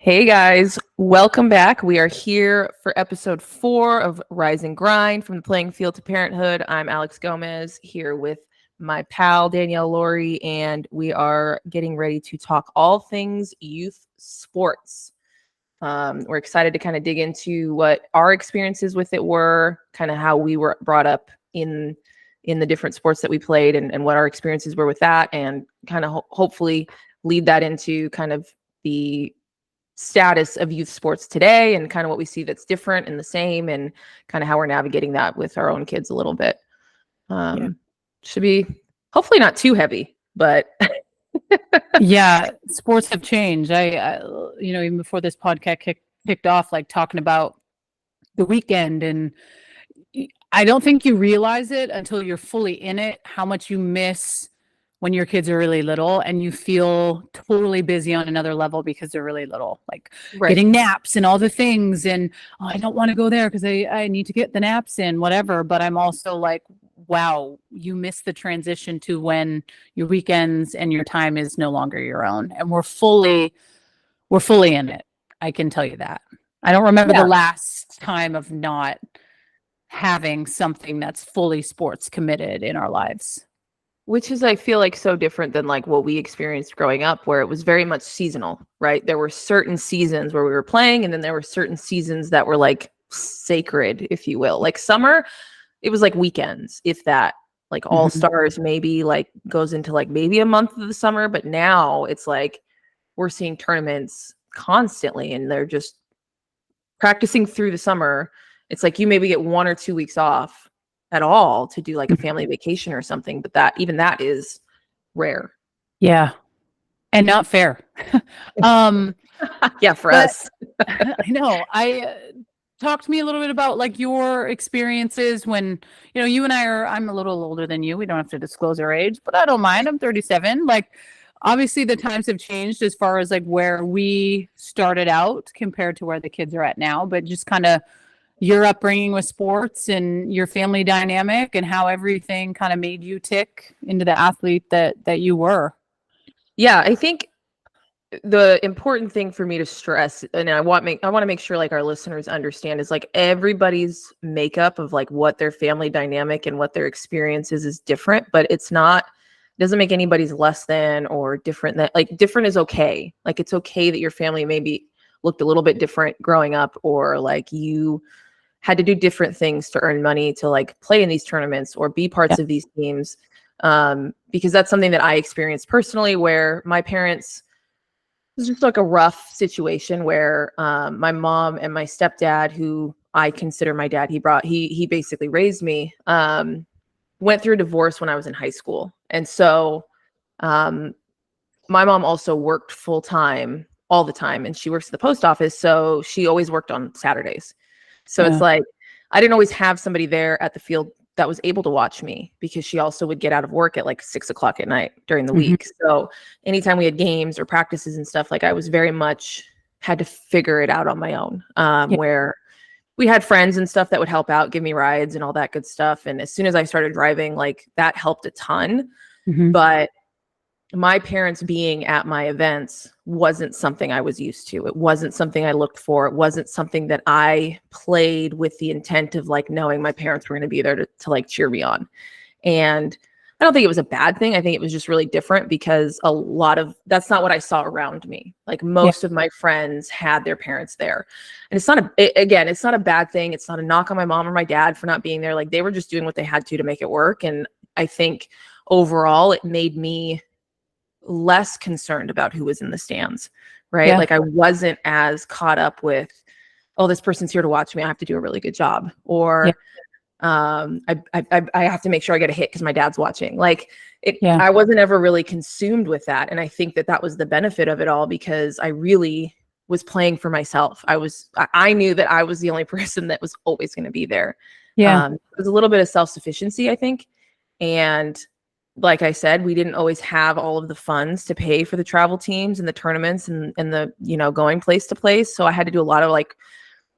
Hey guys, welcome back. We are here for episode 4 of Rise and Grind from the Playing Field to Parenthood. I'm Alex Gomez here with my pal Danielle Laurie, and we are getting ready to talk all things youth sports. We're excited to kind of dig into what our experiences with it were, kind of how we were brought up in the different sports that we played, and what our experiences were with that, and kind of hopefully lead that into kind of the status of youth sports today and kind of what we see that's different and the same, and kind of how we're navigating that with our own kids a little bit. Should be hopefully not too heavy, but yeah, sports have changed. I even before this podcast kicked off, like talking about the weekend, and I don't think you realize it until you're fully in it, how much you miss when your kids are really little and you feel totally busy on another level because they're really little, like getting naps and all the things. And I don't want to go there because I need to get the naps in, whatever. But I'm also like, wow, you miss the transition to when your weekends and your time is no longer your own. And we're fully in it. I can tell you that. I don't remember the last time of not having something that's fully sports committed in our lives. Which is, I feel like, so different than like what we experienced growing up, where it was very much seasonal, right? There were certain seasons where we were playing, and then there were certain seasons that were like sacred, if you will. Like summer, it was like weekends, if that, like all stars maybe like goes into like maybe a month of the summer. But now it's like we're seeing tournaments constantly, and they're just practicing through the summer. It's like you maybe get 1 or 2 weeks off at all to do like a family vacation or something, but that is rare. Yeah. And not fair. Yeah, for us. I know. Talk to me a little bit about like your experiences when, you and I'm a little older than you. We don't have to disclose our age, but I don't mind. I'm 37. Like, obviously the times have changed as far as like where we started out compared to where the kids are at now, but just kind of your upbringing with sports and your family dynamic and how everything kind of made you tick into the athlete that you were. Yeah, I think the important thing for me to stress, and I want to make sure like our listeners understand, is like everybody's makeup of like what their family dynamic and what their experience is different, but it doesn't make anybody's less than or different. That like different is okay. Like it's okay that your family maybe looked a little bit different growing up, or like you had to do different things to earn money to like play in these tournaments or be parts of these teams. Because that's something that I experienced personally, where my parents, it was just like a rough situation where my mom and my stepdad, who I consider my dad, he basically raised me, went through a divorce when I was in high school. And so my mom also worked full time all the time, and she works at the post office. So she always worked on Saturdays. So it's like, I didn't always have somebody there at the field that was able to watch me, because she also would get out of work at like 6:00 at night during the week. So anytime we had games or practices and stuff, like I was very much had to figure it out on my own, where we had friends and stuff that would help out, give me rides and all that good stuff. And as soon as I started driving, like that helped a ton. But my parents being at my events wasn't something I was used to. It wasn't something I looked for. It wasn't something that I played with the intent of like knowing my parents were going to be there to like cheer me on. And I don't think it was a bad thing. I think it was just really different, because that's not what I saw around me. Like most of my friends had their parents there. And it's not a bad thing. It's not a knock on my mom or my dad for not being there. Like they were just doing what they had to make it work. And I think overall it made me less concerned about who was in the stands, right? Like I wasn't as caught up with, oh, this person's here to watch me, I have to do a really good job, or I have to make sure I get a hit because my dad's watching. Like I wasn't ever really consumed with that. And I think that was the benefit of it all, because I really was playing for myself. I knew that I was the only person that was always going to be there. It was a little bit of self-sufficiency, I think. And like I said, we didn't always have all of the funds to pay for the travel teams and the tournaments and the, going place to place. So I had to do a lot of like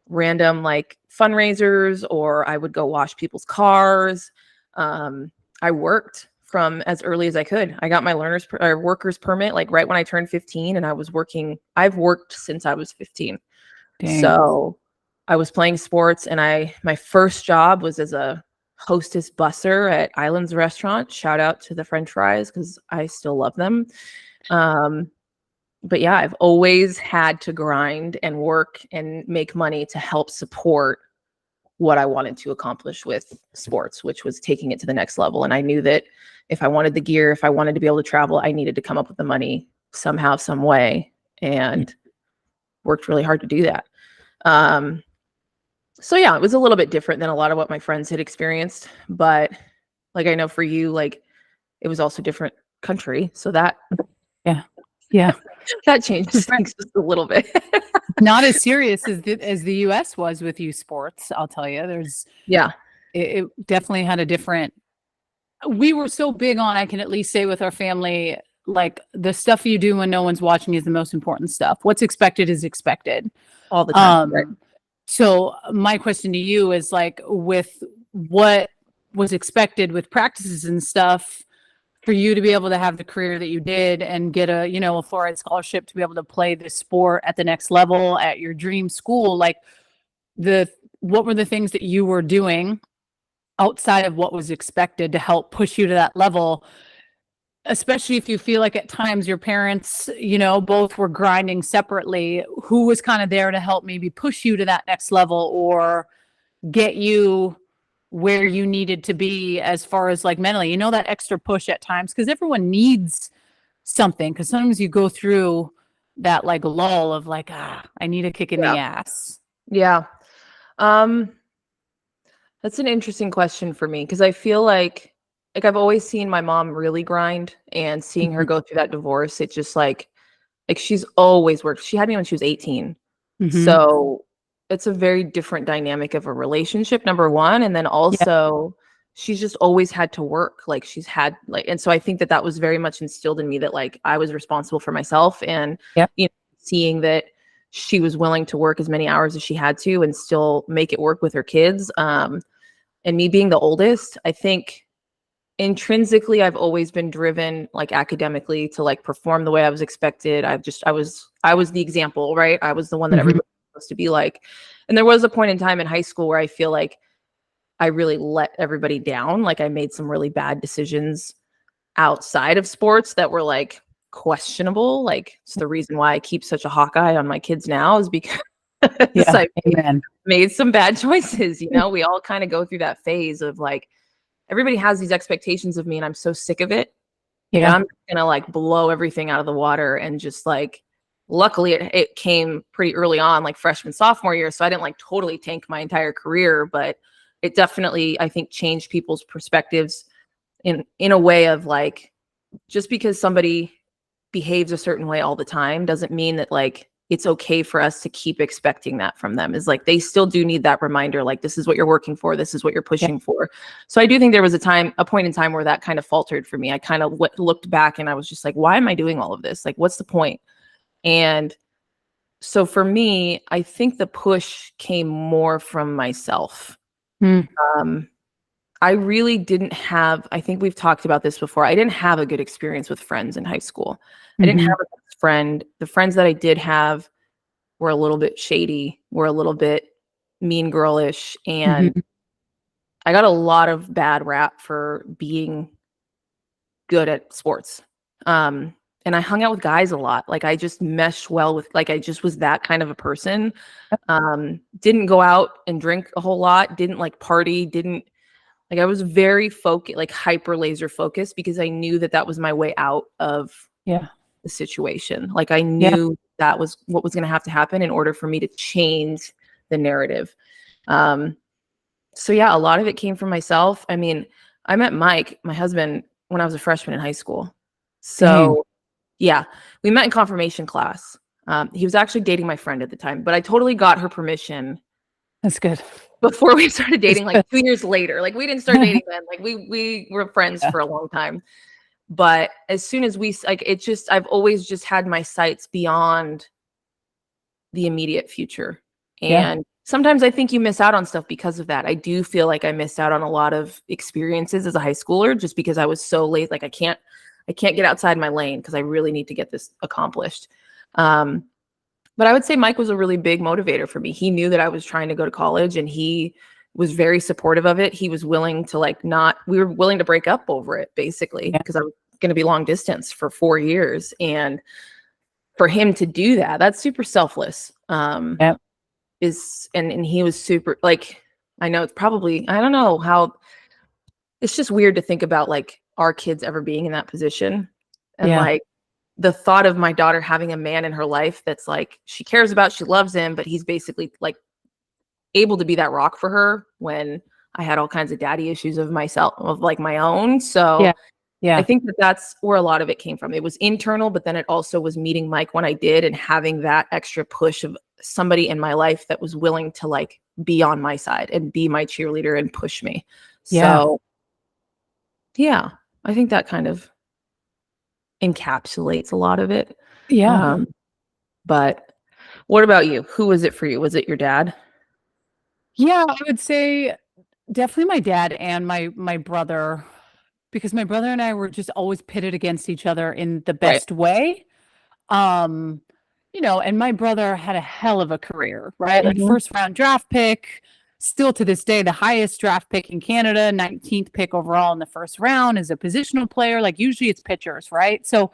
random like fundraisers, or I would go wash people's cars. I worked from as early as I could. I got my worker's permit like right when I turned 15, and I've worked since I was 15. Dang. So I was playing sports, and my first job was as a hostess busser at Islands Restaurant. Shout out to the French fries because I still love them. But yeah, I've always had to grind and work and make money to help support what I wanted to accomplish with sports, which was taking it to the next level. And I knew that if I wanted the gear, if I wanted to be able to travel, I needed to come up with the money somehow, some way, and worked really hard to do that. So yeah, it was a little bit different than a lot of what my friends had experienced, but like, I know for you, like, it was also different country. So that, Yeah. that changes things just a little bit. Not as serious as the US was with youth sports, I'll tell you. It definitely had a different, we were so big on, I can at least say with our family, like the stuff you do when no one's watching is the most important stuff. What's expected is expected. All the time. Right? So my question to you is like, with what was expected with practices and stuff, for you to be able to have the career that you did and get a fluoride scholarship to be able to play the sport at the next level at your dream school, like what were the things that you were doing outside of what was expected to help push you to that level? Especially if you feel like at times your parents, both were grinding separately, who was kind of there to help maybe push you to that next level or get you where you needed to be as far as like mentally, that extra push at times, because everyone needs something, because sometimes you go through that like lull of like, I need a kick in the ass. Yeah. That's an interesting question for me, because I feel like I've always seen my mom really grind, and seeing her go through that divorce, it just like she's always worked. She had me when she was 18. So it's a very different dynamic of a relationship, number one. And then also she's just always had to work. Like she's had and so I think that was very much instilled in me that like I was responsible for myself, and seeing that she was willing to work as many hours as she had to and still make it work with her kids. And me being the oldest, I think intrinsically I've always been driven like academically to like perform the way I was expected. I was the example, right? I was the one that everybody was supposed to be like. And there was a point in time in high school where I feel like I really let everybody down. Like I made some really bad decisions outside of sports that were like questionable. Like it's the reason why I keep such a hawk eye on my kids now, is because I made some bad choices. We all kind of go through that phase of like, everybody has these expectations of me, and I'm so sick of it. Yeah. I'm gonna like blow everything out of the water, and just like, luckily it came pretty early on, like freshman, sophomore year. So I didn't like totally tank my entire career, but it definitely, I think, changed people's perspectives in a way of like, just because somebody behaves a certain way all the time doesn't mean that like it's okay for us to keep expecting that from them. Is like, they still do need that reminder, like, this is what you're working for, this is what you're pushing for. So I do think there was a point in time where that kind of faltered for me. I kind of looked back and I was just like, why am I doing all of this? Like, what's the point? And so for me, I think the push came more from myself. I really didn't have, I think we've talked about this before, I didn't have a good experience with friends in high school. I didn't have a best friend. The friends that I did have were a little bit shady, were a little bit mean girlish, and I got a lot of bad rap for being good at sports. And I hung out with guys a lot. Like I just meshed well with, like, I just was that kind of a person. Didn't go out and drink a whole lot, didn't like party, didn't like, I was very focused, like hyper laser focused, because I knew that was my way out of the situation. Like I knew that was what was going to have to happen in order for me to change the narrative. So yeah, a lot of it came from myself. I mean, I met Mike, my husband, when I was a freshman in high school. So yeah, we met in confirmation class. He was actually dating my friend at the time, but I totally got her permission. That's good. Before we started dating, like 2 years later. Like we didn't start dating then. Like we were friends for a long time. But as soon as we like, it just, I've always just had my sights beyond the immediate future. And sometimes I think you miss out on stuff because of that. I do feel like I missed out on a lot of experiences as a high schooler just because I was so late. Like I can't get outside my lane because I really need to get this accomplished. But I would say Mike was a really big motivator for me. He knew that I was trying to go to college and he was very supportive of it. He was willing to we were willing to break up over it basically because I was going to be long distance for 4 years. And for him to do that, that's super selfless. And he was super, like, I know it's probably, I don't know how, it's just weird to think about like our kids ever being in that position. And like the thought of my daughter having a man in her life that's like, she cares about, she loves him, but he's basically like able to be that rock for her when I had all kinds of daddy issues of myself, of like my own. So I think that's where a lot of it came from. It was internal, but then it also was meeting Mike when I did and having that extra push of somebody in my life that was willing to like be on my side and be my cheerleader and push me. So yeah, I think that kind of encapsulates a lot of it. But what about you? Who was it for you? Was it your dad? Yeah, I would say definitely my dad and my brother, because my brother and I were just always pitted against each other in the best way. You know, and my brother had a hell of a career, right? Like first round draft pick, still to this day, the highest draft pick in Canada, 19th pick overall in the first round as a positional player. Like usually it's pitchers, right? So,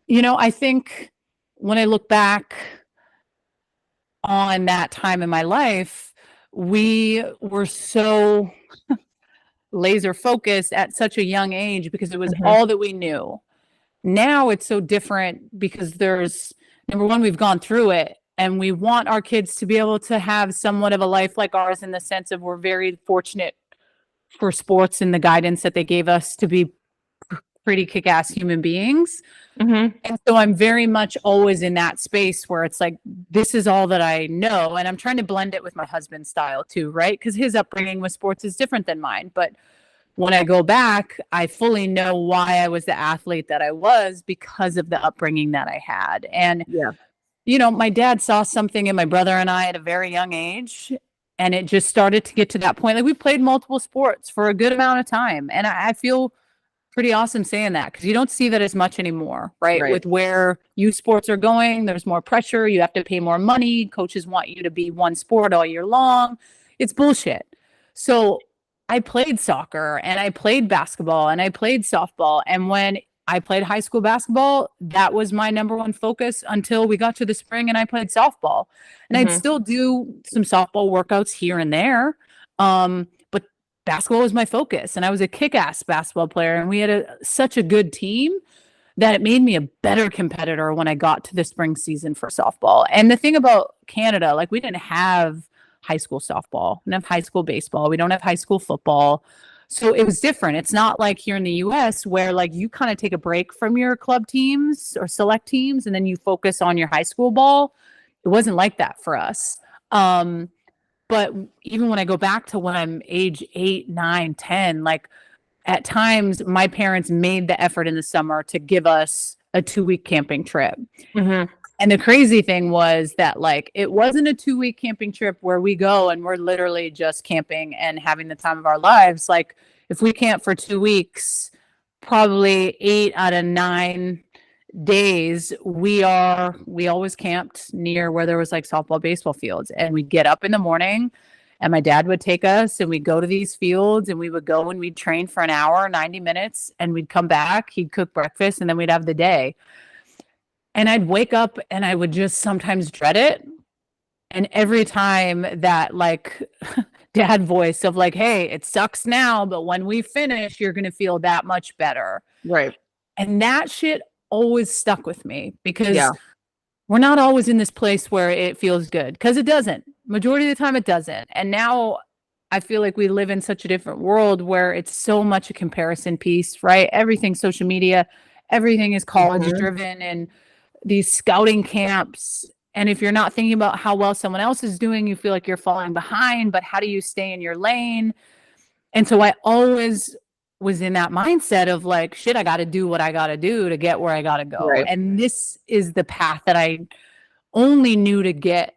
you know, I think when I look back on that time in my life, we were so laser focused at such a young age because it was all that we knew. Now it's so different because there's, number one, we've gone through it and we want our kids to be able to have somewhat of a life like ours in the sense of we're very fortunate for sports and the guidance that they gave us to be pretty kick-ass human beings. And so I'm very much always in that space where it's like, this is all that I know. And I'm trying to blend it with my husband's style too, right? Because his upbringing with sports is different than mine. But when I go back, I fully know why I was the athlete that I was because of the upbringing that I had. And, you know, my dad saw something in my brother and I at a very young age. And it just started to get to that point. Like we played multiple sports for a good amount of time. And I feel pretty awesome saying that because you don't see that as much anymore, right? With where youth sports are going, there's more pressure. You have to pay more money. Coaches want you to be one sport all year long. It's bullshit. So I played soccer and I played basketball and I played softball. And when I played high school basketball, that was my number one focus until we got to the spring and I played softball. And I'd still do some softball workouts here and there. But basketball was my focus and I was a kick-ass basketball player and we had such a good team that it made me a better competitor when I got to the spring season for softball. And the thing about Canada, like we didn't have high school softball, we don't have high school baseball, we don't have high school football. So it was different. It's not like here in the US where like you kind of take a break from your club teams or select teams and then you focus on your high school ball. It wasn't like that for us. But even when I go back to when I'm age 8, 9, 10, like at times my parents made the effort in the summer to give us a 2-week camping trip. And the crazy thing was that like it wasn't a 2-week camping trip where we go and we're literally just camping and having the time of our lives. Like if we camp for 2 weeks, probably 8 out of 9 days we always camped near where there was like softball, baseball fields, and we'd get up in the morning and my dad would take us and we'd go to these fields and we would go and we'd train for an hour, 90 minutes, and we'd come back, he'd cook breakfast, and then we'd have the day. And I'd wake up and I would just sometimes dread it. And every time that like dad voice of like, hey, it sucks now, but when we finish, you're going to feel that much better. And that shit always stuck with me because we're not always in this place where it feels good, because it doesn't. Majority of the time it doesn't. And now I feel like we live in such a different world where it's so much a comparison piece, right? Everything's social media, everything is college driven and these scouting camps. And if you're not thinking about how well someone else is doing, you feel like you're falling behind, but how do you stay in your lane? And so I always was in that mindset of like, shit, I got to do what I got to do to get where I got to go. And this is the path that I only knew to get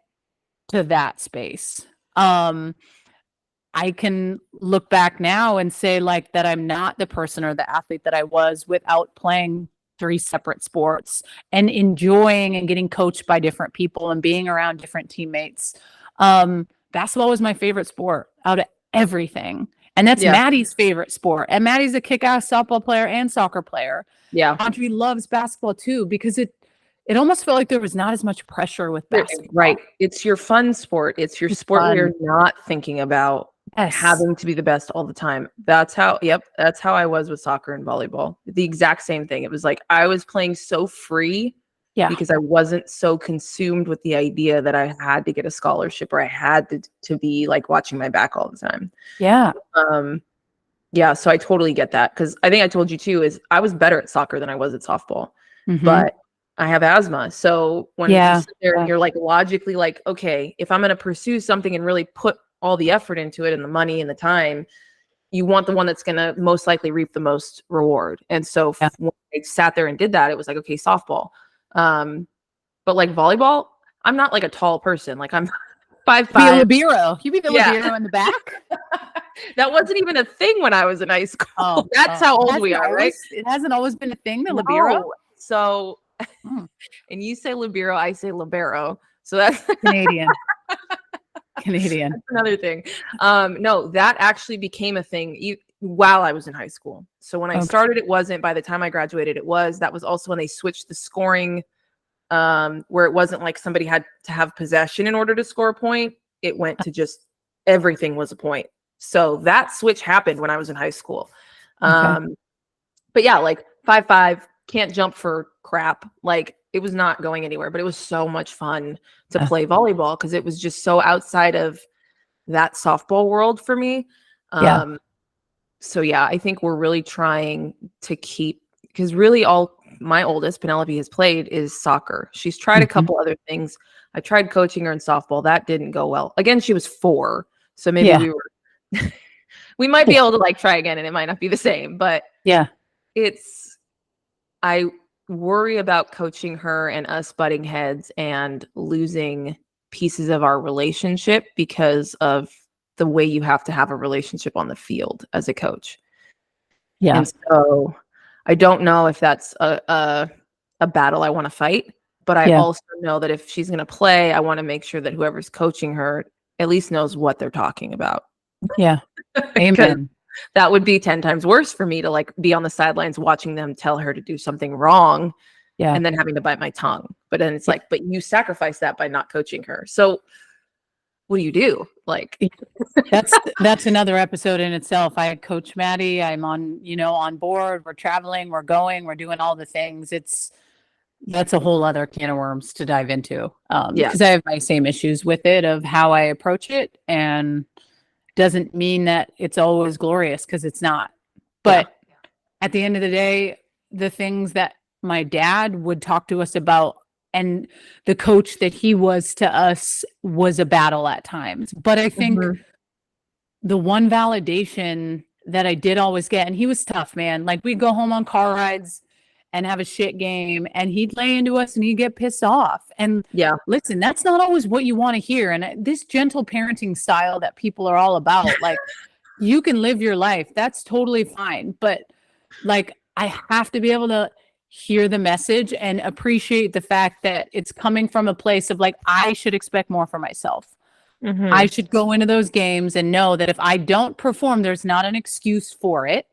to that space. I can look back now and say like that I'm not the person or the athlete that I was without playing 3 separate sports and enjoying and getting coached by different people and being around different teammates. Basketball was my favorite sport out of everything. And that's Maddie's favorite sport. And Maddie's a kick-ass softball player and soccer player. Yeah. Audrey loves basketball too, because it almost felt like there was not as much pressure with basketball. Right. It's your fun sport. It's your sport where you're not thinking about having to be the best all the time. That's how I was with soccer and volleyball. The exact same thing. It was like I was playing so free because I wasn't so consumed with the idea that I had to get a scholarship or I had to be like watching my back all the time. Yeah. So I totally get that, because I think I told you too, is I was better at soccer than I was at softball, but I have asthma. So when you sit there and you're like logically like, okay, if I'm going to pursue something and really put all the effort into it and the money and the time, you want the one that's going to most likely reap the most reward. And so when I sat there and did that, it was like, okay, softball. But like volleyball, I'm not like a tall person. Like I'm 5'5". Be a libero. You be the libero in the back. That wasn't even a thing when I was in high school. That's how old we are, right? It hasn't always been a thing, the libero. So, and you say libero, I say libero. So that's Canadian. That's another thing. No, that actually became a thing while I was in high school. So when I started, it wasn't. By the time I graduated, it was. That was also when they switched the scoring, where it wasn't like somebody had to have possession in order to score a point. It went to just everything was a point. So that switch happened when I was in high school. But yeah, like 5'5", can't jump for crap. Like it was not going anywhere, but it was so much fun to play volleyball because it was just so outside of that softball world for me. So yeah, I think we're really trying to keep, because really all my oldest, Penelope, has played is soccer. She's tried a couple other things. I tried coaching her in softball. That didn't go well. Again, she was 4. So maybe we might be able to like try again and it might not be the same, but I worry about coaching her and us butting heads and losing pieces of our relationship because of the way you have to have a relationship on the field as a coach. Yeah. And so I don't know if that's a battle I want to fight, but I also know that if she's going to play, I want to make sure that whoever's coaching her at least knows what they're talking about. Yeah. Amen. That would be 10 times worse for me to like be on the sidelines watching them tell her to do something wrong and then having to bite my tongue. But then it's like, but you sacrifice that by not coaching her. So what do you do? Like that's another episode in itself. I coach Maddie. I'm on board. We're traveling, we're going, we're doing all the things. That's a whole other can of worms to dive into. Because I have my same issues with it of how I approach it, and doesn't mean that it's always glorious, because it's not. But at the end of the day, the things that my dad would talk to us about and the coach that he was to us was a battle at times. But I think the one validation that I did always get, and he was tough, man. Like we'd go home on car rides and have a shit game and he'd lay into us and he'd get pissed off. And listen, that's not always what you want to hear. And this gentle parenting style that people are all about, like you can live your life. That's totally fine. But like, I have to be able to hear the message and appreciate the fact that it's coming from a place of like, I should expect more for myself. I should go into those games and know that if I don't perform, there's not an excuse for it.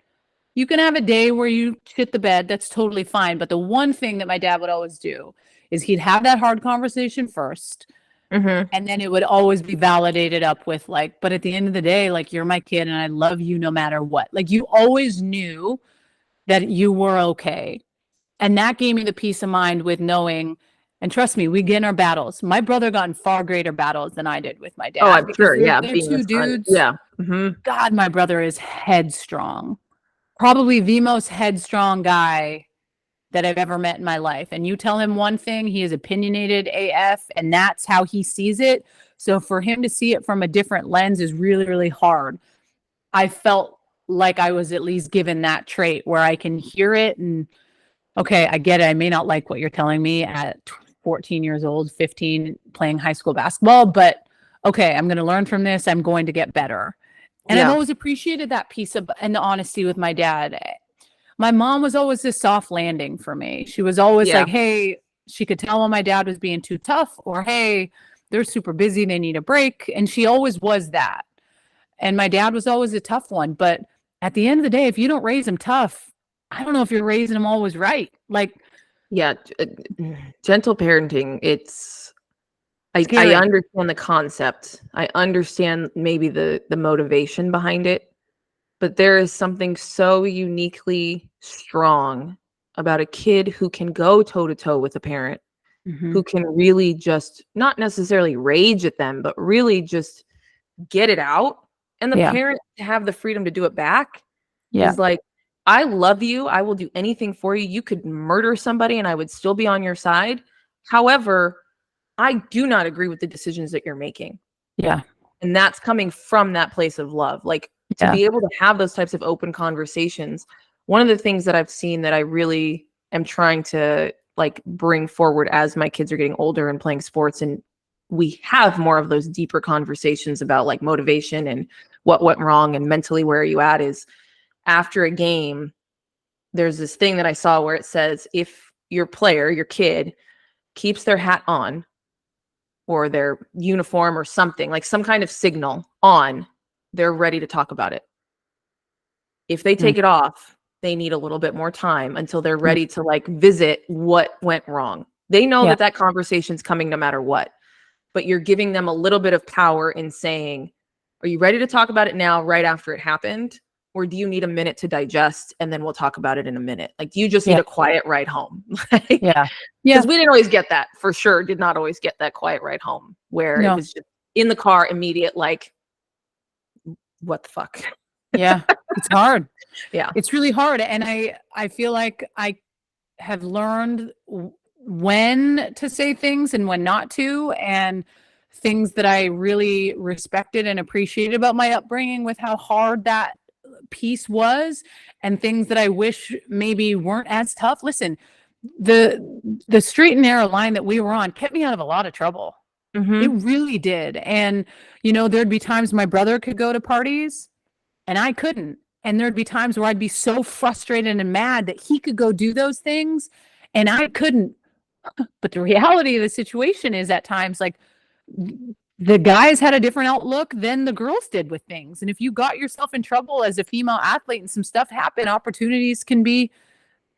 You can have a day where you shit the bed. That's totally fine. But the one thing that my dad would always do is he'd have that hard conversation first. And then it would always be validated up with like, but at the end of the day, like you're my kid and I love you no matter what. Like you always knew that you were okay. And that gave me the peace of mind with knowing, and trust me, we get in our battles. My brother got in far greater battles than I did with my dad. Oh, I'm sure. They're two dudes. Yeah. God, my brother is headstrong. Probably the most headstrong guy that I've ever met in my life. And you tell him one thing, he is opinionated AF, and that's how he sees it. So for him to see it from a different lens is really, really hard. I felt like I was at least given that trait where I can hear it and, okay, I get it. I may not like what you're telling me at 14 years old, 15, playing high school basketball, but okay, I'm going to learn from this. I'm going to get better. And I've Yeah. always appreciated that piece of and the honesty with my dad. My mom was always this soft landing for me. She was always Yeah. like, hey, she could tell when my dad was being too tough, or hey, they're super busy, they need a break. And she always was that. And my dad was always a tough one. But at the end of the day, if you don't raise him tough, I don't know if you're raising him always right. Like, Yeah. Gentle parenting. I scary. understand the concept. I understand maybe the motivation behind it, but there is something so uniquely strong about a kid who can go toe to toe with a parent, Mm-hmm. who can really just not necessarily rage at them, but really just get it out. And the Yeah. parent to have the freedom to do it back Yeah. is like, I love you. I will do anything for you. You could murder somebody and I would still be on your side. However, I do not agree with the decisions that you're making. Yeah. And that's coming from that place of love. Like to Yeah. be able to have those types of open conversations. One of the things that I've seen that I really am trying to like bring forward as my kids are getting older and playing sports, and we have more of those deeper conversations about like motivation and what went wrong and mentally where are you at, is after a game, there's this thing that I saw where it says if your player, your kid, keeps their hat on or their uniform or something, like some kind of signal on, they're ready to talk about it. If they Mm. take it off, they need a little bit more time until they're Mm. ready to like visit what went wrong. They know Yeah. that that conversation's coming no matter what, but you're giving them a little bit of power in saying, are you ready to talk about it now, right after it happened? Or do you need a minute to digest and then we'll talk about it in a minute? Like, do you just need Yeah. a quiet ride home? Like, Yeah. Yeah. because we didn't always get that, for sure. Did not always get that quiet ride home where it No. was just in the car, immediate, like, what the fuck? Yeah. It's hard. Yeah. It's really hard. And I feel like I have learned when to say things and when not to, and things that I really respected and appreciated about my upbringing with how hard that piece was, and things that I wish maybe weren't as tough. Listen, the straight and narrow line that we were on kept me out of a lot of trouble. It Mm-hmm. really did. And there'd be times my brother could go to parties and I couldn't. And there'd be times where I'd be so frustrated and mad that he could go do those things and I couldn't. But the reality of the situation is at times like the guys had a different outlook than the girls did with things. And if you got yourself in trouble as a female athlete and some stuff happened, opportunities can be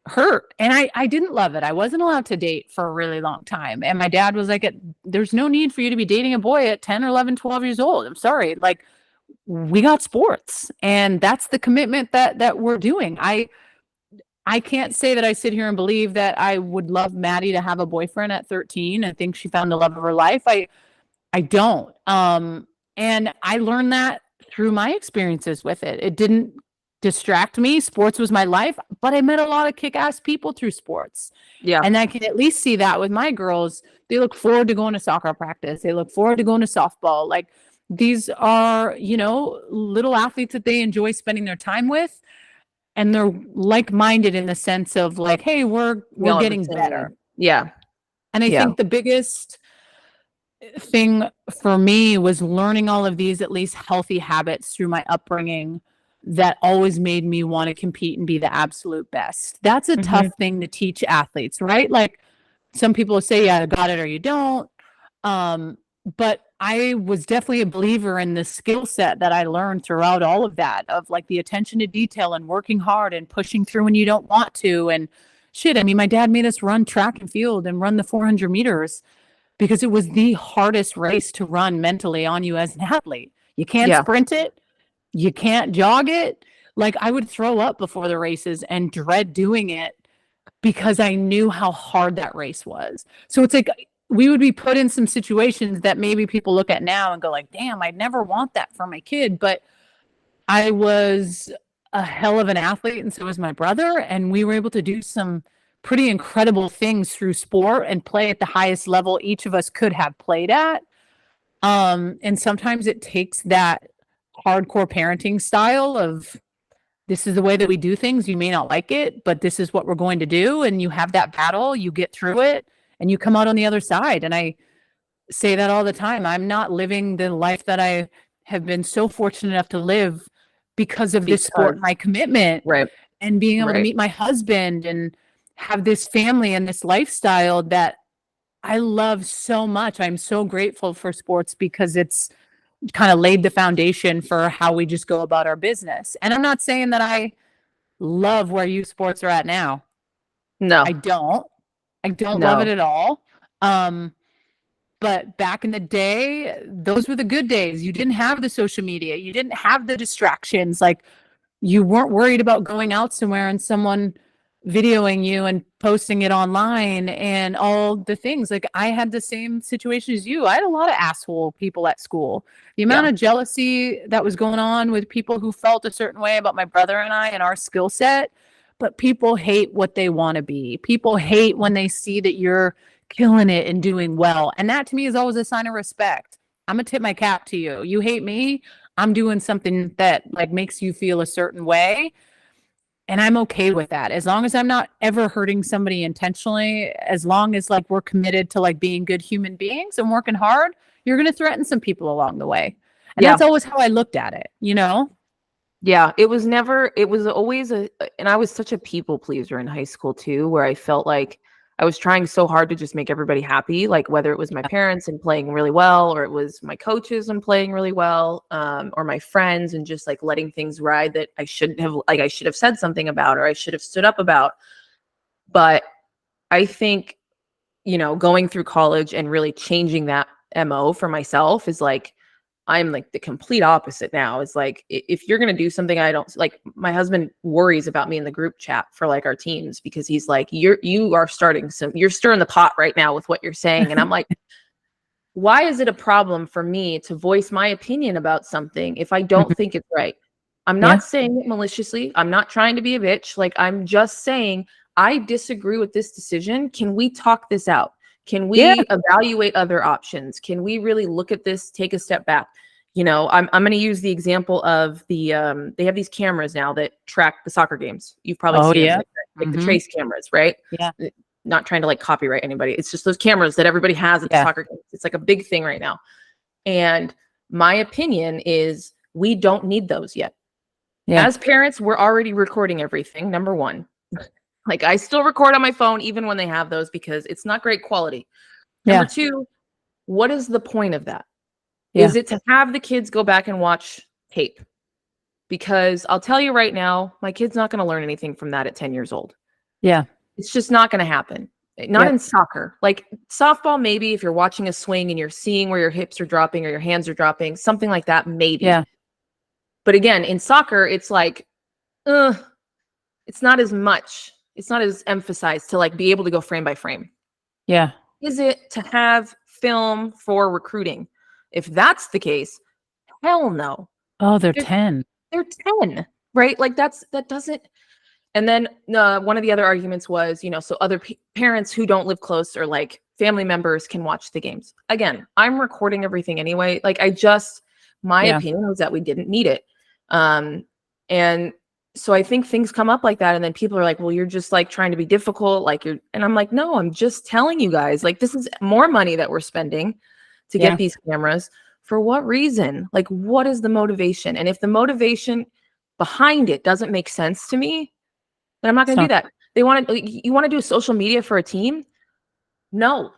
hurt. And I didn't love it. I wasn't allowed to date for a really long time. And my dad was like, there's no need for you to be dating a boy at 10 or 11, 12 years old. I'm sorry. Like, we got sports and that's the commitment that we're doing. I can't say that I sit here and believe that I would love Maddie to have a boyfriend at 13 and think she found the love of her life. I don't. And I learned that through my experiences with it. It didn't distract me. Sports was my life, but I met a lot of kick-ass people through sports. Yeah. And I can at least see that with my girls. They look forward to going to soccer practice. They look forward to going to softball. Like, these are, little athletes that they enjoy spending their time with. And they're like-minded in the sense of like, hey, we're all have the getting same- better. Yeah. And I Yeah. think the biggest thing for me was learning all of these at least healthy habits through my upbringing that always made me want to compete and be the absolute best. That's a tough thing to teach athletes, right? Like, some people say, yeah, got it or you don't. But I was definitely a believer in the skill set that I learned throughout all of that, of like the attention to detail and working hard and pushing through when you don't want to. And shit, I mean, my dad made us run track and field and run the 400 meters because it was the hardest race to run mentally on you as an athlete. You can't Yeah. sprint it. You can't jog it. Like, I would throw up before the races and dread doing it because I knew how hard that race was. So it's like we would be put in some situations that maybe people look at now and go like, damn, I'd never want that for my kid. But I was a hell of an athlete, and so was my brother. And we were able to do some pretty incredible things through sport and play at the highest level each of us could have played at. And sometimes it takes that hardcore parenting style of, this is the way that we do things. You may not like it, but this is what we're going to do. And you have that battle, you get through it, and you come out on the other side. And say that all the time. I'm not living the life that I have been so fortunate enough to live because of this sport, Because my commitment, right, and being able to right. meet my husband and have this family and this lifestyle that I love so much. I'm so grateful for sports because it's kind of laid the foundation for how we just go about our business. And I'm not saying that I love where youth sports are at now. No, I don't. I don't love it no. at all. Um, but back in the day, those were the good days. You didn't have the social media. You didn't have the distractions. Like, you weren't worried about going out somewhere and someone videoing you and posting it online and all the things. Like, I had the same situation as you. I had a lot of asshole people at school. The amount Yeah, of jealousy that was going on with people who felt a certain way about my brother and I and our skill set. But people hate what they want to be. People hate when they see that you're killing it and doing well. And that to me is always a sign of respect. I'm gonna tip my cap to you. You hate me, I'm doing something that like makes you feel a certain way. And I'm okay with that. As long as I'm not ever hurting somebody intentionally, as long as like we're committed to like being good human beings and working hard, you're going to threaten some people along the way. And yeah. that's always how I looked at it, you know? Yeah, it was always and I was such a people pleaser in high school too, where I felt like I was trying so hard to just make everybody happy, like whether it was my parents and playing really well, or it was my coaches and playing really well, or my friends and just like letting things ride that I shouldn't have, like I should have said something about, or I should have stood up about. But I think, going through college and really changing that MO for myself is like, I'm like the complete opposite now. It's like if you're gonna do something I don't like, my husband worries about me in the group chat for like our teams because he's like, you're stirring the pot right now with what you're saying. And I'm like, why is it a problem for me to voice my opinion about something if I don't Mhm. think it's right? I'm Yeah. not saying it maliciously. I'm not trying to be a bitch. Like, I'm just saying I disagree with this decision. Can we talk this out? Can Yeah. we evaluate other options? Can we really look at this, take a step back? I'm going to use the example of they have these cameras now that track the soccer games. You've probably Oh, seen them, yeah. like the Hmm. trace cameras, right? Yeah. Not trying to like copyright anybody. It's just those cameras that everybody has at the Yeah. soccer games. It's like a big thing right now. And my opinion is we don't need those yet. Yeah. As parents, we're already recording everything. Number one, like I still record on my phone even when they have those because it's not great quality. Number Yeah. two, what is the point of that? Yeah. Is it to have the kids go back and watch tape? Because I'll tell you right now, my kid's not going to learn anything from that at 10 years old. Yeah. It's just not going to happen. Not in Yep. soccer. Like softball, maybe if you're watching a swing and you're seeing where your hips are dropping or your hands are dropping, something like that, maybe. Yeah. But again, in soccer, it's like, it's not as much. It's not as emphasized to like be able to go frame by frame. Yeah. Is it to have film for recruiting? If that's the case, hell no. Oh, they're They're, 10. they're 10, right? Like that doesn't. And then one of the other arguments was, so other parents who don't live close or like family members can watch the games. Again, I'm recording everything anyway. Like my Yeah. opinion was that we didn't need it. And so I think things come up like that. And then people are like, well, you're just like trying to be difficult. And I'm like, no, I'm just telling you guys, like, this is more money that we're spending to get Yeah. these cameras. For what reason? Like, what is the motivation? And if the motivation behind it doesn't make sense to me, then I'm not going to So do that. You want to do social media for a team? No,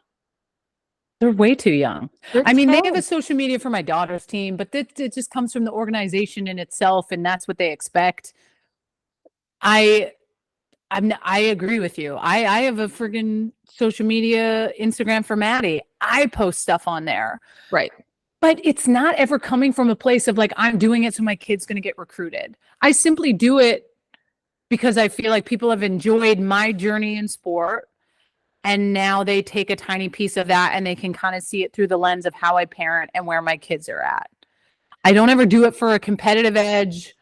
they're way too young. they're I mean, they have a 10. social media for my daughter's team, but it just comes from the organization in itself, and that's what they expect. I I agree with you. I have a friggin' social media Instagram for Maddie. I post stuff on there, Right. but it's not ever coming from a place of like I'm doing it so my kid's going to get recruited. I simply do it because I feel like people have enjoyed my journey in sport. And now they take a tiny piece of that and they can kind of see it through the lens of how I parent and where my kids are at. I don't ever do it for a competitive edge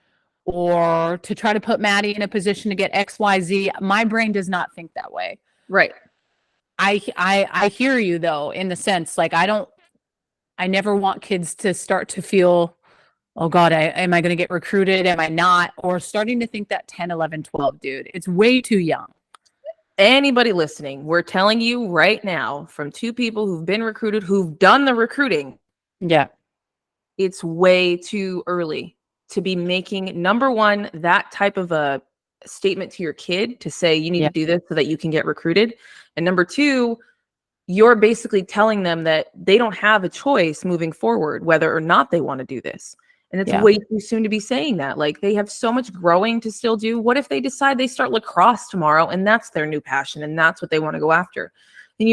or to try to put Maddie in a position to get XYZ. My brain does not think that way. Right. I hear you though, in the sense like I never want kids to start to feel, oh God, am I going to get recruited? Am I not? Or starting to think that 10, 11, 12, dude, it's way too young. anybody listening, we're telling you right now from two people who've been recruited, who've done the recruiting. Yeah. It's way too early to be making, number one, that type of a statement to your kid to say you need Yeah. to do this so that you can get recruited. And number two, you're basically telling them that they don't have a choice moving forward, whether or not they want to do this. And it's Yeah. way too soon to be saying that. Like, they have so much growing to still do. What if they decide they start lacrosse tomorrow and that's their new passion and that's what they want to go after? And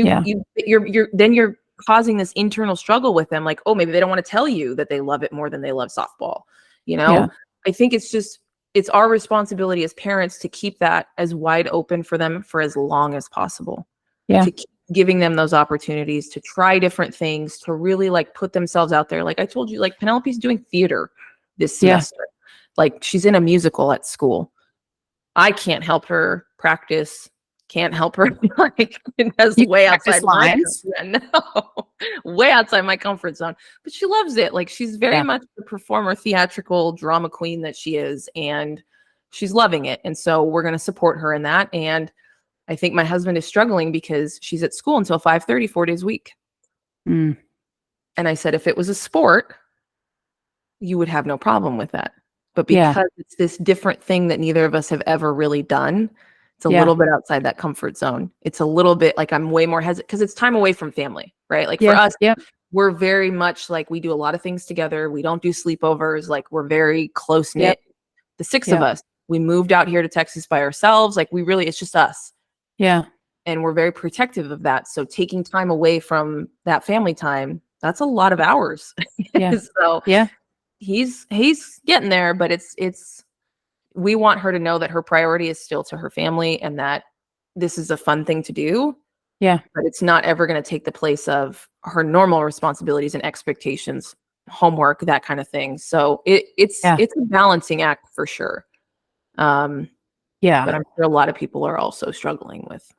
you're causing this internal struggle with them. Like, oh, maybe they don't want to tell you that they love it more than they love softball. You know, Yeah. I think it's our responsibility as parents to keep that as wide open for them for as long as possible. Yeah. To keep giving them those opportunities to try different things, to really like put themselves out there. Like I told you, like Penelope's doing theater this semester. Like she's in a musical at school. I can't help her practice, can't help her. Like that's way outside lines. way outside my comfort zone. But she loves it. Like she's very much the performer, theatrical drama queen that she is, and she's loving it. And so we're going to support her in that. And I think my husband is struggling because she's at school until 5:30, 4 days a week. Mm. And I said, if it was a sport, you would have no problem with that. But because it's this different thing that neither of us have ever really done, it's a little bit outside that comfort zone. It's a little bit like I'm way more hesitant because it's time away from family, right? Like for us, we're very much like we do a lot of things together. We don't do sleepovers. Like we're very close knit. The six of us, we moved out here to Texas by ourselves. Like it's just us. Yeah. And we're very protective of that. So taking time away from that family time, that's a lot of hours. Yeah. So he's getting there, but we want her to know that her priority is still to her family and that this is a fun thing to do. Yeah. But it's not ever going to take the place of her normal responsibilities and expectations, homework, that kind of thing. So it's a balancing act for sure. But I'm sure a lot of people are also struggling with.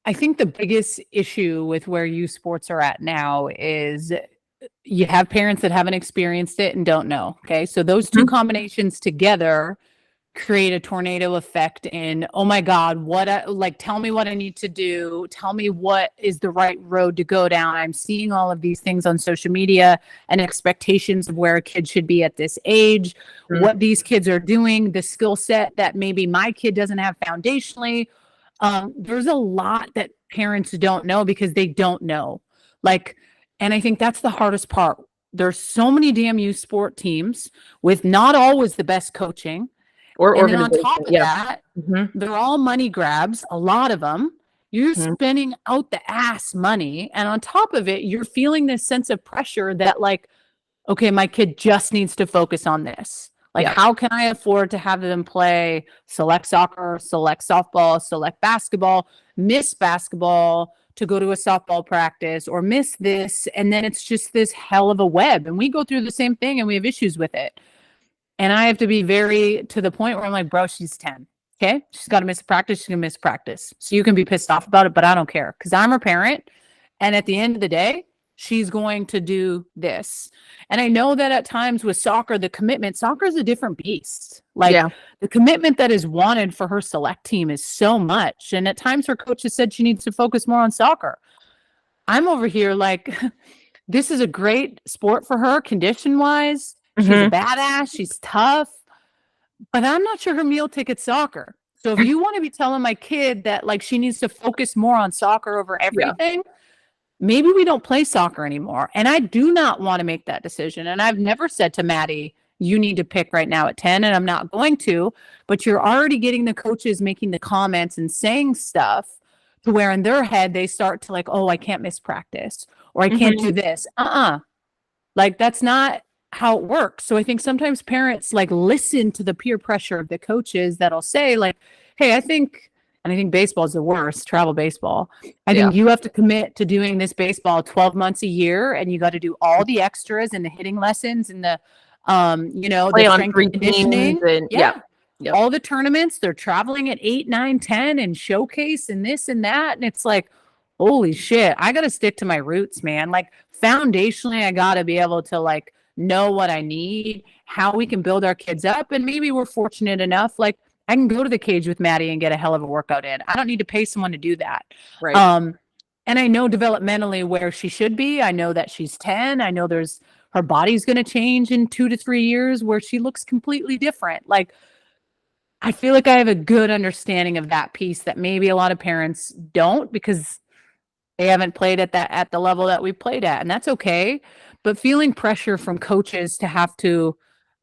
I think the biggest issue with where youth sports are at now is you have parents that haven't experienced it and don't know. Okay. So those two combinations together create a tornado effect in, oh my God, tell me what I need to do. Tell me what is the right road to go down. I'm seeing all of these things on social media and expectations of where a kid should be at this age, what these kids are doing, the skill set that maybe my kid doesn't have foundationally. There's a lot that parents don't know because they don't know. And I think that's the hardest part. There's so many damn youth sport teams with not always the best coaching. And then on top of that, they're all money grabs, a lot of them. You're spending out the ass money. And on top of it, you're feeling this sense of pressure that okay, my kid just needs to focus on this. How can I afford to have them play select soccer, select softball, select basketball, miss basketball to go to a softball practice or miss this? And then it's just this hell of a web. And we go through the same thing and we have issues with it. And I have to be very to the point where I'm like, bro, she's 10. Okay. She's got to miss practice. She's going to miss practice. So you can be pissed off about it, but I don't care because I'm her parent. And at the end of the day, she's going to do this. And I know that at times with soccer is a different beast. The commitment that is wanted for her select team is so much. And at times her coach has said she needs to focus more on soccer. I'm over here this is a great sport for her condition wise. She's a badass. She's tough. But I'm not sure her meal ticket's soccer. So if you want to be telling my kid that she needs to focus more on soccer over everything, maybe we don't play soccer anymore. And I do not want to make that decision. And I've never said to Maddie, you need to pick right now at 10, and I'm not going to. But you're already getting the coaches making the comments and saying stuff to where in their head they start to oh, I can't miss practice or I can't do this. That's not how it works. So I think sometimes parents listen to the peer pressure of the coaches that'll say hey, I think baseball is the worst, travel baseball. I think you have to commit to doing this baseball 12 months a year, and you got to do all the extras and the hitting lessons and the, the strength and conditioning. And, all the tournaments, they're traveling at 8, 9, 10 and showcase and this and that. And it's holy shit, I got to stick to my roots, man. Foundationally, I got to be able to know what I need, how we can build our kids up. And maybe we're fortunate enough, I can go to the cage with Maddie and get a hell of a workout in. I don't need to pay someone to do that. Right. And I know developmentally where she should be. I know that she's 10. I know her body's going to change in 2 to 3 years where she looks completely different. Like, I feel like I have a good understanding of that piece that maybe a lot of parents don't, because they haven't played at the level that we played at, and that's okay. But feeling pressure from coaches to have to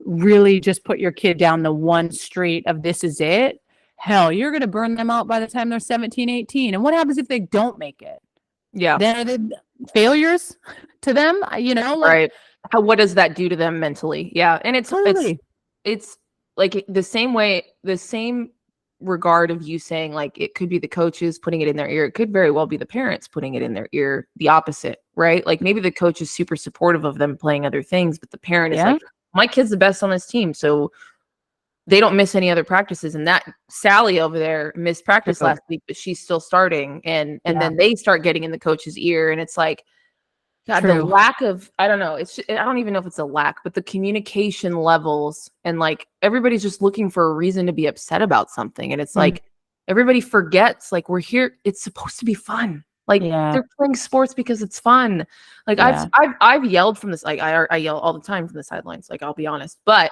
really just put your kid down the one street of this is it, hell, you're going to burn them out by the time they're 17, 18. And what happens if they don't make it? Yeah. Then are they failures to them? Right. What does that do to them mentally? Yeah. And it's like the same regard of you saying, like, it could be the coaches putting it in their ear. It could very well be the parents putting it in their ear, the opposite, right? Like, maybe the coach is super supportive of them playing other things, but the parent is like, my kid's the best on this team, so they don't miss any other practices. And that Sally over there missed practice last week, but she's still starting. And then they start getting in the coach's ear, and it's like, God, the lack of, I don't know. I don't even know if it's a lack, but the communication levels, and like, everybody's just looking for a reason to be upset about something. And it's like, everybody forgets, like, we're here. It's supposed to be fun. Like, they're playing sports because it's fun. Like, I've yelled from this. Like, I yell all the time from the sidelines. Like, I'll be honest, but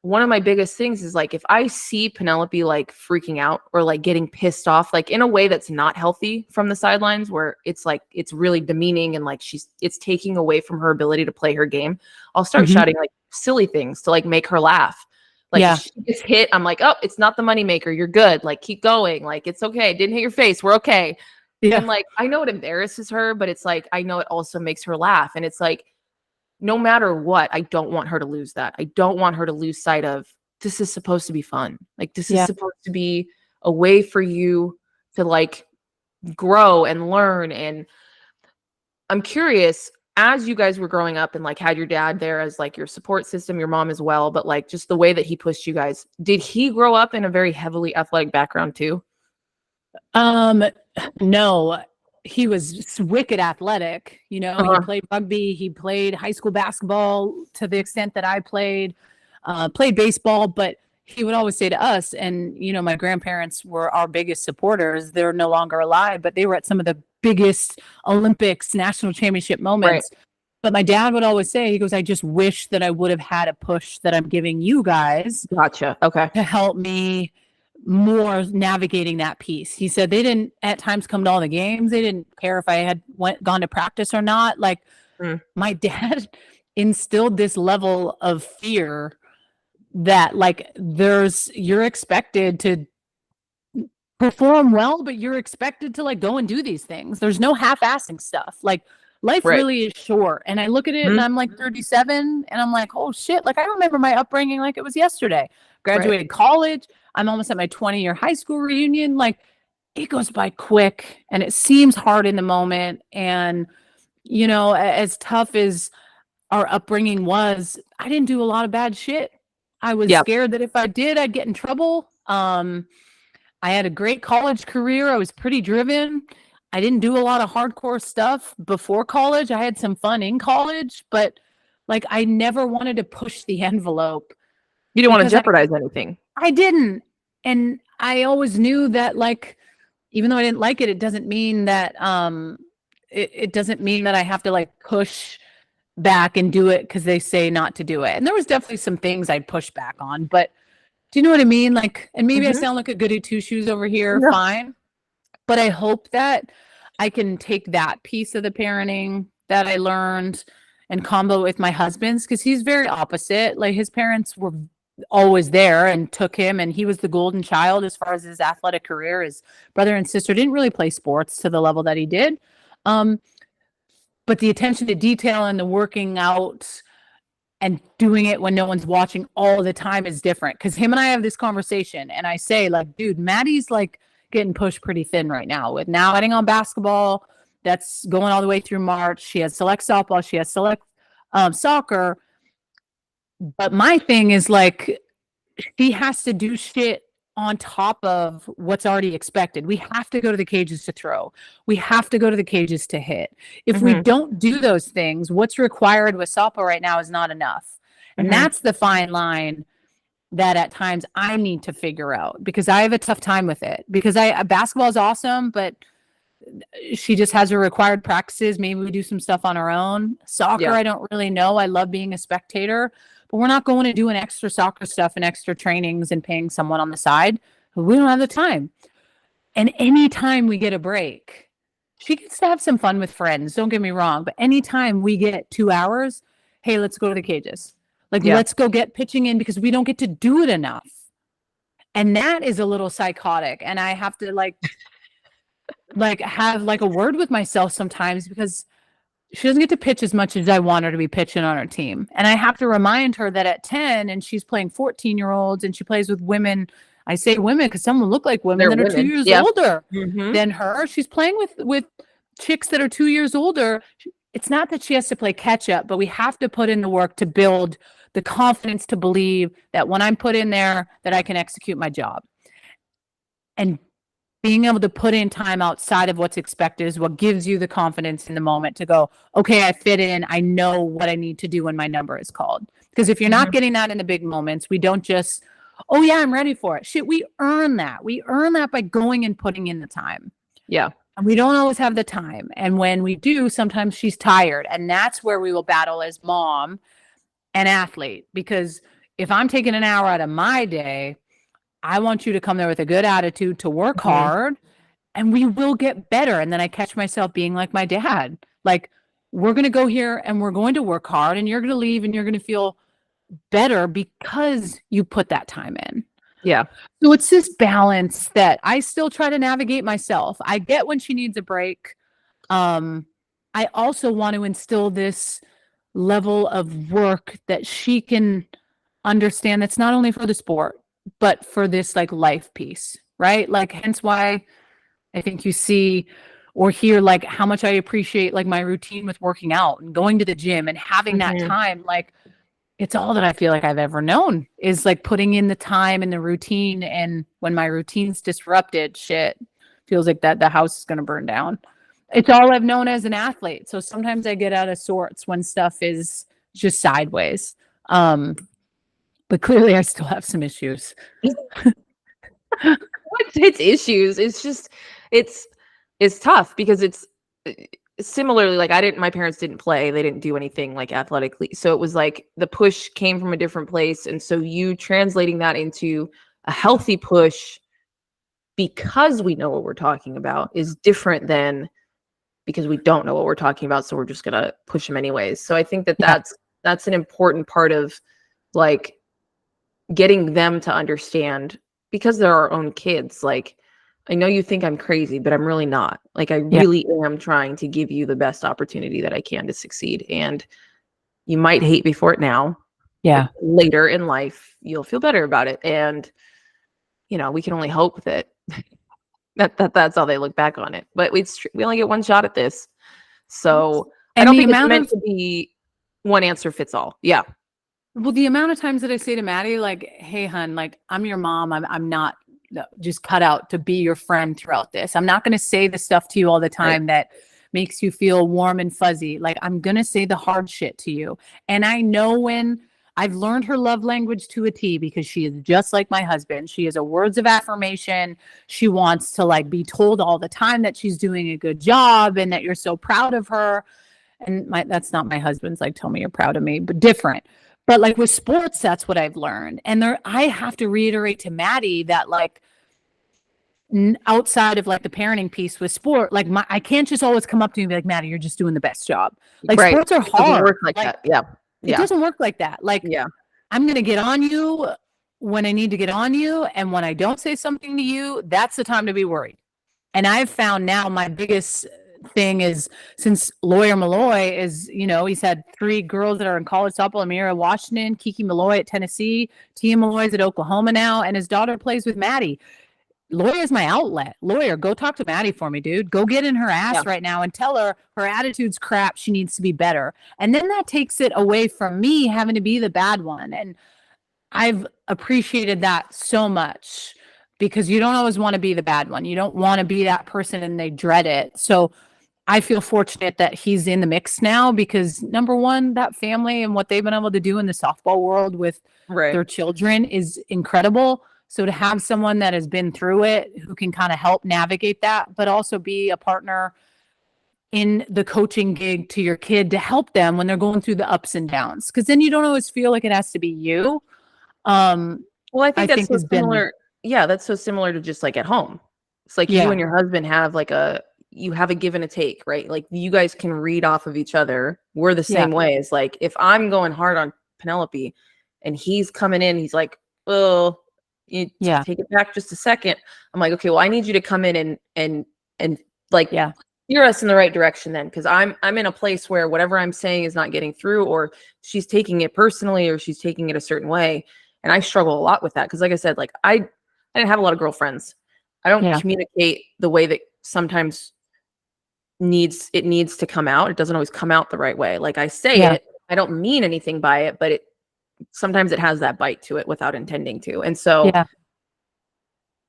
one of my biggest things is, like, if I see Penelope like freaking out or like getting pissed off, like in a way that's not healthy from the sidelines, where it's like, it's really demeaning and like it's taking away from her ability to play her game, I'll start shouting like silly things to like make her laugh. Like, if she gets hit, I'm like, oh, it's not the moneymaker. You're good. Like, keep going. Like, it's okay. Didn't hit your face. We're okay. Yeah. And like, I know it embarrasses her, but it's like, I know it also makes her laugh. And it's like, no matter what, I don't want her to lose that. I don't want her to lose sight of, this is supposed to be fun. Like, this is supposed to be a way for you to like grow and learn. And I'm curious, as you guys were growing up and like had your dad there as like your support system, your mom as well, but like just the way that he pushed you guys, did he grow up in a very heavily athletic background too? No. He was wicked athletic, He played rugby, he played high school basketball to the extent that I played baseball, but he would always say to us, and, my grandparents were our biggest supporters. They're no longer alive, but they were at some of the biggest Olympics, national championship moments. Right. But my dad would always say, he goes, I just wish that I would have had a push that I'm giving you guys. Gotcha. Okay. To help me more navigating that piece. He said they didn't at times come to all the games. They didn't care if I had gone to practice or not. Like, my dad instilled this level of fear that like you're expected to perform well, but you're expected to like go and do these things. There's no half-assing stuff. Like, life really is short. And I look at it and I'm like 37 and I'm like, oh shit. Like, I remember my upbringing like it was yesterday. Graduated college. I'm almost at my 20-year high school reunion. Like, it goes by quick and it seems hard in the moment. And, as tough as our upbringing was, I didn't do a lot of bad shit. I was scared that if I did, I'd get in trouble. I had a great college career. I was pretty driven. I didn't do a lot of hardcore stuff before college. I had some fun in college, but like, I never wanted to push the envelope. You didn't want to jeopardize anything. I didn't. And I always knew that, like, even though I didn't like it, it doesn't mean that it doesn't mean that I have to like push back and do it because they say not to do it. And there was definitely some things I'd push back on, but do you know what I mean? Like, and maybe I sound like a goody two shoes over here. No. Fine. But I hope that I can take that piece of the parenting that I learned and combo with my husband's, because he's very opposite. Like, his parents were always there and took him, and he was the golden child as far as his athletic career. His brother and sister didn't really play sports to the level that he did. But the attention to detail and the working out and doing it when no one's watching all the time is different. Because him and I have this conversation and I say, like, dude, Maddie's like getting pushed pretty thin right now with now adding on basketball. That's going all the way through March. She has select softball. She has select soccer. But my thing is, like, she has to do shit on top of what's already expected. We have to go to the cages to throw. We have to go to the cages to hit. If we don't do those things, what's required with softball right now is not enough. And that's the fine line that at times I need to figure out because I have a tough time with it. Because basketball is awesome, but she just has her required practices. Maybe we do some stuff on our own. Soccer, I don't really know. I love being a spectator, but we're not going to do an extra soccer stuff and extra trainings and paying someone on the side. We don't have the time. And anytime we get a break, she gets to have some fun with friends. Don't get me wrong. But anytime we get 2 hours, hey, let's go to the cages. Like, let's go get pitching in because we don't get to do it enough. And that is a little psychotic. And I have to like have like a word with myself sometimes because she doesn't get to pitch as much as I want her to be pitching on her team. And I have to remind her that at 10 and she's playing 14-year-olds and she plays with women. I say women because some will look like women that are 2 years older than her. She's playing with chicks that are 2 years older. It's not that she has to play catch up, but we have to put in the work to build the confidence to believe that when I'm put in there, that I can execute my job. And being able to put in time outside of what's expected is what gives you the confidence in the moment to go, okay, I fit in. I know what I need to do when my number is called. Because if you're not getting that in the big moments, we don't just, oh yeah, I'm ready for it. Shit, we earn that. We earn that by going and putting in the time. Yeah. And we don't always have the time. And when we do, sometimes she's tired. And that's where we will battle as mom and athlete. Because if I'm taking an hour out of my day, I want you to come there with a good attitude to work hard and we will get better. And then I catch myself being like my dad, like, we're going to go here and we're going to work hard and you're going to leave and you're going to feel better because you put that time in. Yeah. So it's this balance that I still try to navigate myself. I get when she needs a break. I also want to instill this level of work that she can understand that's not only for the sport, but for this like life piece, right? Like, hence why I think you see or hear like how much I appreciate like my routine with working out and going to the gym and having that time. Like, it's all that I feel like I've ever known is like putting in the time and the routine. And when my routine's disrupted, shit feels like that the house is going to burn down. It's all I've known as an athlete. So sometimes I get out of sorts when stuff is just sideways. But clearly I still have some issues. It's issues. It's just, it's tough because it's similarly, like my parents didn't play. They didn't do anything like athletically. So it was like the push came from a different place. And so you translating that into a healthy push because we know what we're talking about is different than because we don't know what we're talking about. So we're just going to push them anyways. So I think that that's an important part of like getting them to understand because they're our own kids. Like, I know you think I'm crazy, but I'm really not. Like, I really am trying to give you the best opportunity that I can to succeed. And you might hate me for it now. Yeah. Later in life, you'll feel better about it. And, you know, we can only hope that that's how they look back on it. But we only get one shot at this. So I don't think it's meant to be one answer fits all. Yeah. Well, the amount of times that I say to Maddie, like, hey, hun, like, I'm your mom. I'm not just cut out to be your friend throughout this. I'm not going to say the stuff to you all the time that makes you feel warm and fuzzy. Like, I'm going to say the hard shit to you. And I know when I've learned her love language to a T because she is just like my husband. She is a words of affirmation. She wants to like be told all the time that she's doing a good job and that you're so proud of her. And that's not my husband's like, tell me you're proud of me, but different. But like with sports, that's what I've learned. And I have to reiterate to Maddie that like outside of like the parenting piece with sport, like I can't just always come up to you and be like, Maddie, you're just doing the best job. Like sports are hard. It doesn't work like that. Yeah. It doesn't work like that. Like, I'm going to get on you when I need to get on you. And when I don't say something to you, that's the time to be worried. And I've found now my biggest thing is since Lawyer Malloy is, you know, he's had 3 girls that are in college softball, Amira Washington, Kiki Malloy at Tennessee, Tia Malloy's at Oklahoma now, and his daughter plays with Maddie. Lawyer is my outlet. Lawyer, go talk to Maddie for me, dude. Go get in her ass right now and tell her attitude's crap. She needs to be better. And then that takes it away from me having to be the bad one. And I've appreciated that so much because you don't always want to be the bad one. You don't want to be that person and they dread it. So I feel fortunate that he's in the mix now because number one, that family and what they've been able to do in the softball world with Right. their children is incredible. So to have someone that has been through it who can kind of help navigate that, but also be a partner in the coaching gig to your kid to help them when they're going through the ups and downs. Cause then you don't always feel like it has to be you. Well, I I think that's think so has been, similar. Yeah, that's so similar to just like at home. It's like you yeah, and your husband have like you have a give and a take, right? Like you guys can read off of each other. We're the yeah, same way. It's like if I'm going hard on Penelope and he's coming in, he's like, oh, you yeah, take it back just a second. I'm like, okay, well, I need you to come in and like yeah, steer us in the right direction then, because I'm in a place where whatever I'm saying is not getting through, or she's taking it personally, or she's taking it a certain way. And I struggle a lot with that because, like I said, like I didn't have a lot of girlfriends. I don't yeah, communicate the way that sometimes needs to come out. It doesn't always come out the right way. Like I say yeah, it, I don't mean anything by it, but it sometimes it has that bite to it without intending to. And so yeah,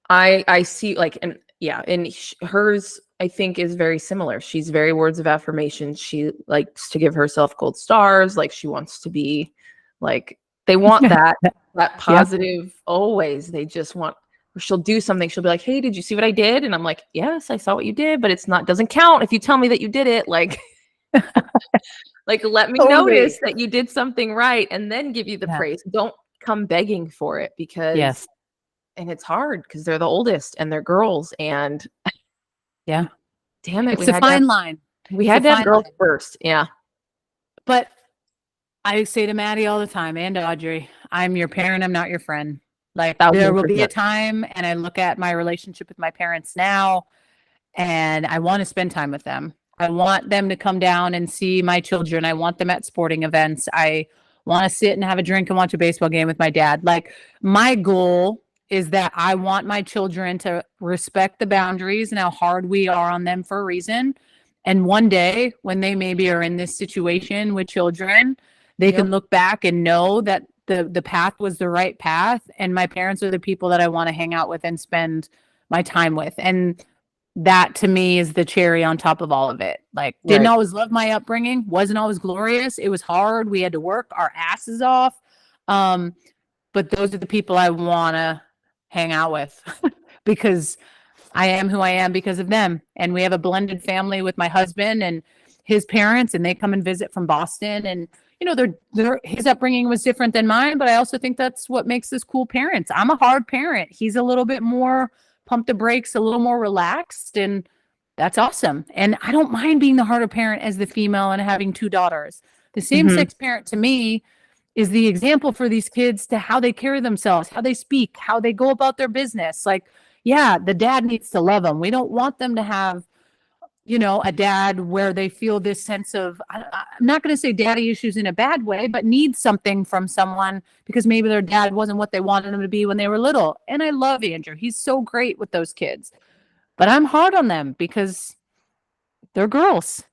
I see like, and yeah, and hers I think is very similar. She's very words of affirmation. She likes to give herself gold stars. Like she wants to be like, they want that yeah. positive always. They just want, or she'll do something. She'll be like, hey, did you see what I did? And I'm like, yes, I saw what you did, but it's not, doesn't count if you tell me that you did it. Like, like let me notice Totally. that you did something right and then give you the Yeah. praise. Don't come begging for it because, Yes. and it's hard because they're the oldest and they're girls and Yeah. damn it, It's a fine line. we It's a had to have fine girls line. first. Yeah. But I say to Maddie all the time and Audrey, I'm your parent, I'm not your friend. Like there will be a 1000%. time and I look at my relationship with my parents now and I want to spend time with them. I want them to come down and see my children. I want them at sporting events. I want to sit and have a drink and watch a baseball game with my dad. Like my goal is that I want my children to respect the boundaries and how hard we are on them for a reason. And one day when they maybe are in this situation with children, they Yep. can look back and know that the path was the right path and my parents are the people that I want to hang out with and spend my time with. And that to me is the cherry on top of all of it. Like, didn't Right. always love my upbringing, wasn't always glorious. It was hard. We had to work our asses off. But those are the people I want to hang out with because I am who I am because of them. And we have a blended family with my husband and his parents, and they come and visit from Boston. And, you know, his upbringing was different than mine, but I also think that's what makes us cool parents. I'm a hard parent. He's a little bit more pump the brakes, a little more relaxed. And that's awesome. And I don't mind being the harder parent as the female and having two daughters. The same Mhm. sex parent to me is the example for these kids to how they carry themselves, how they speak, how they go about their business. Like, yeah, the dad needs to love them. We don't want them to have, you know, a dad where they feel this sense of, I'm not going to say daddy issues in a bad way, but need something from someone because maybe their dad wasn't what they wanted him to be when they were little. And I love Andrew. He's so great with those kids, but I'm hard on them because they're girls.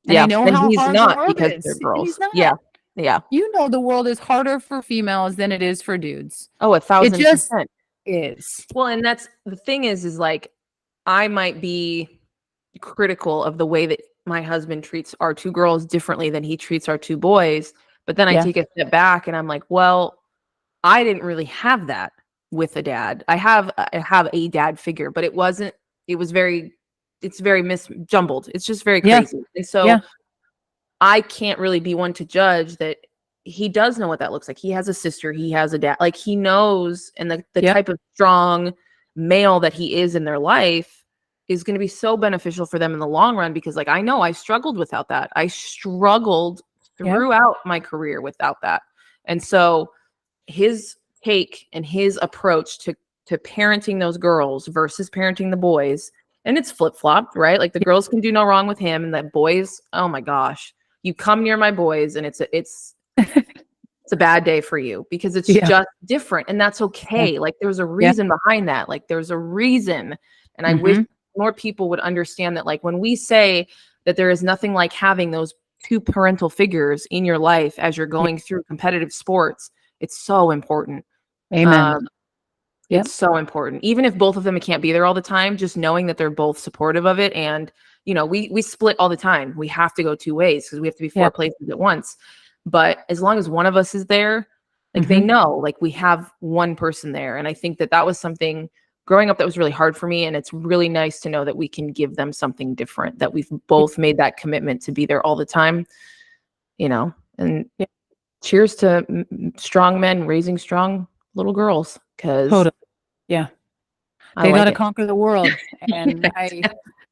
And I Yeah. know And how he's hard the not world because they're is. And he's girls. not. Yeah. Yeah. You know, the world is harder for females than it is for dudes. Oh, a It thousand just percent. is. Well, and that's the thing is like I might be critical of the way that my husband treats our two girls differently than he treats our two boys. But then I Yeah. take a step back and I'm like, well, I didn't really have that with a dad. I have a dad figure, but it was very it's very misjumbled. It's just very Yeah. crazy. And so Yeah. I can't really be one to judge that he does know what that looks like. He has a sister, he has a dad. Like he knows and the Yep. type of strong male that he is in their life is going to be so beneficial for them in the long run because like I know I struggled without that. I struggled Yep. throughout my career without that. And so his take and his approach to parenting those girls versus parenting the boys, and it's flip-flopped, right? Like the girls can do no wrong with him and the boys, oh my gosh, you come near my boys and it's a bad day for you because it's Yeah. just different and that's Yeah. okay. Like there's a Yeah. reason behind that. Like there's a reason. And I wish Mhm. more people would understand that like when we say that there is nothing like having those two parental figures in your life as you're Yeah. going through competitive sports, it's so important. Amen. Um, It's so important. Even if both of them can't be there all the time, just knowing that they're both supportive of it. And, we split all the time. We have to go two ways because we have to be four places at once. But as long as one of us is there, like they know, like we have one person there. And I think that was something growing up that was really hard for me. And it's really nice to know that we can give them something different, that we've both made that commitment to be there all the time, and cheers to strong men raising strong little girls. Cause totally. Yeah. They got to conquer the world. And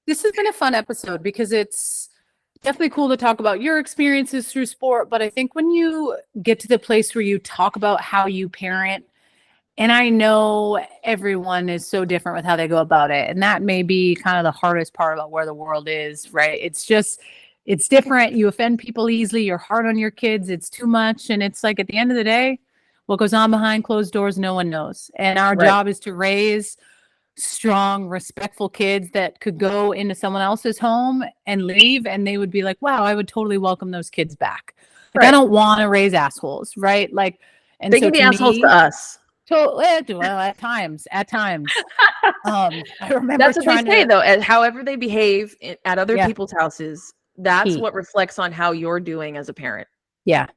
this has been a fun episode because it's definitely cool to talk about your experiences through sport. But I think when you get to the place where you talk about how you parent, and I know everyone is so different with how they go about it. And that may be kind of the hardest part about where the world is, right? It's different. You offend people easily. You're hard on your kids. It's too much. And it's like, at the end of the day, what goes on behind closed doors, no one knows. And our job is to raise strong, respectful kids that could go into someone else's home and leave, and they would be like, wow, I would totally welcome those kids back. Like, I don't want to raise assholes, right? Like, and they can be assholes to us. Well, at times. I remember that's what they say, though. However they behave at other people's houses, that's what reflects on how you're doing as a parent. Yeah.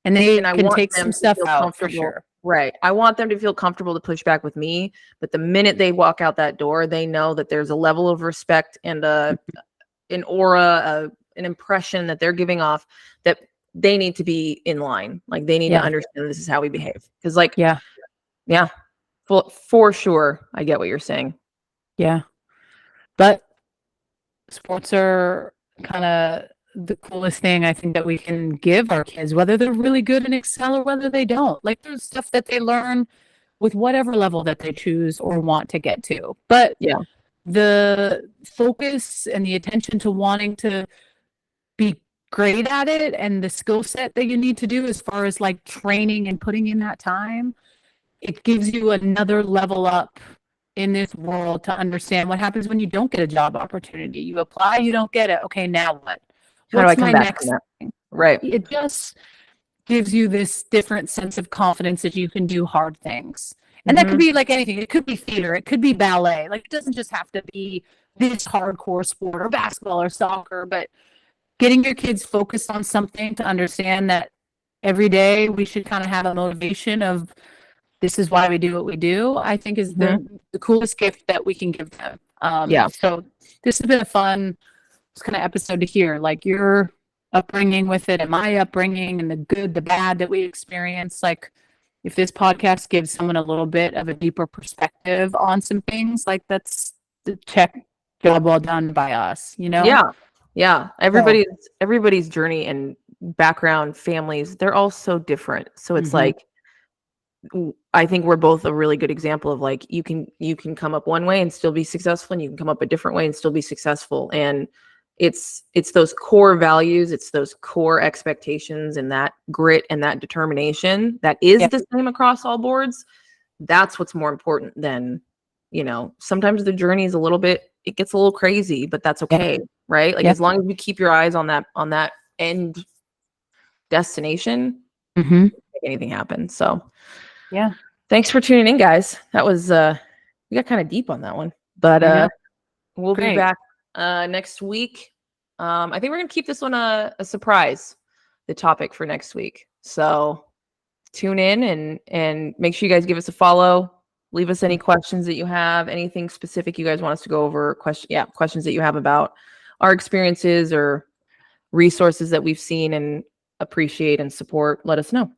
And they can take some stuff out for sure. Right. I want them to feel comfortable to push back with me. But the minute they walk out that door, they know that there's a level of respect and an aura, an impression that they're giving off that they need to be in line. Like, they need to understand this is how we behave. Because, like, yeah, for sure. I get what you're saying. Yeah. But sports are kind of the coolest thing I think that we can give our kids, whether they're really good and excel or whether they don't. Like, there's stuff that they learn with whatever level that they choose or want to get to. But the focus and the attention to wanting to be great at it and the skill set that you need to do as far as like training and putting in that time, it gives you another level up in this world to understand what happens when you don't get a job opportunity. You apply, you don't get it. Okay, now what? How do I come back from that? Right. It just gives you this different sense of confidence that you can do hard things. And that could be like anything. It could be theater. It could be ballet. Like, it doesn't just have to be this hardcore sport or basketball or soccer, but getting your kids focused on something to understand that every day we should kind of have a motivation of this is why we do what we do, I think is the coolest gift that we can give them. So this has been a fun kind of episode to hear, like, your upbringing with it and my upbringing and the good, the bad that we experience. Like, if this podcast gives someone a little bit of a deeper perspective on some things, like, that's the job well done by us, Yeah. Everybody's journey and background, families, they're all so different. So it's like, I think we're both a really good example of, like, you can come up one way and still be successful, and you can come up a different way and still be successful. And it's those core values, it's those core expectations and that grit and that determination that is the same across all boards. That's what's more important than, sometimes the journey is it gets a little crazy, but that's okay. Right? Like, as long as you keep your eyes on that end destination, make anything happen. So thanks for tuning in, guys. That was we got kind of deep on that one, but we'll be back next week. I think we're gonna keep this one a surprise, the topic for next week. So tune in and make sure you guys give us a follow. Leave us any questions that you have, anything specific you guys want us to go over, questions that you have about our experiences or resources that we've seen and appreciate and support. Let us know.